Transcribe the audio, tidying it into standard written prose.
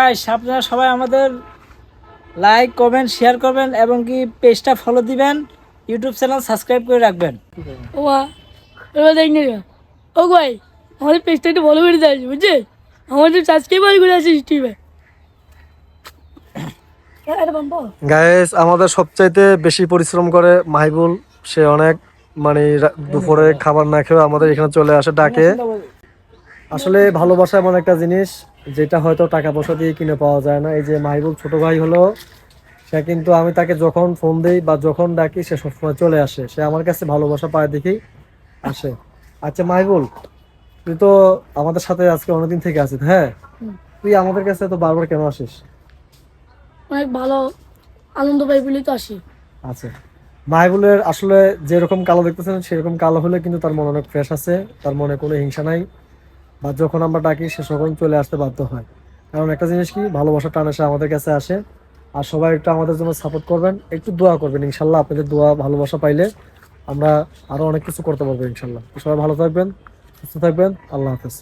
Guys আপনারা সবাই আমাদের লাইক কমেন্ট শেয়ার করবেন এবং কি পেজটা ফলো দিবেন, ইউটিউব চ্যানেল সাবস্ক্রাইব করে রাখবেন। ও মা এবার দেখ না ও ভাই আমাদের পেজটা একটু ভালো করে দিতে বুঝছে আমাদের সাবস্ক্রাইবার করে আসিস তুই ভাই গাইস আমাদের সবচাইতে বেশি পরিশ্রম করে মাহিবুল। সে অনেক মানে দুপুরে খাবার না খেয়ে আমাদের এখানে চলে আসে ডাকে। আসলে ভালোবাসা এমন একটা জিনিস যেটা হয়তো টাকা পয়সা দিয়ে কিনে পাওয়া যায় না। এই যে মাহিবুল ছোট ভাই হলো, সে কিন্তু আমি তাকে যখন ফোন দিই বা যখন ডাকি সে সবসময় চলে আসে। সে আমার কাছে ভালোবাসা পায় দেখেই আসে। আচ্ছা মাহিবুল, তুই তো আমাদের সাথে আজকে অনেকদিন থেকে আছিস, হ্যাঁ তুই আমাদের কাছে তো বারবার কেন আসিস? অনেক ভালো আনন্দ পাই বলেই তো আসি। আচ্ছা, মাহিবুলের আসলে যেরকম কালো দেখতেছেন সেরকম কালো হলে কিন্তু তার মন অনেক ফ্রেশ আছে, তার মনে কোনো হিংসা নাই। বা যখন আমরা ডাকি সে তখন চলে আসতে বাধ্য হয়। কারণ একটা জিনিস কি, ভালোবাসা টানে সে আমাদের কাছে আসে। আর সবাই একটু আমাদের জন্য সাপোর্ট করবেন, একটু দোয়া করবেন। ইনশাল্লাহ আপনাদের দোয়া ভালোবাসা পাইলে আমরা আরো অনেক কিছু করতে পারবো ইনশাল্লাহ। সবাই ভালো থাকবেন, সুস্থ থাকবেন, আল্লাহ হাফেজ।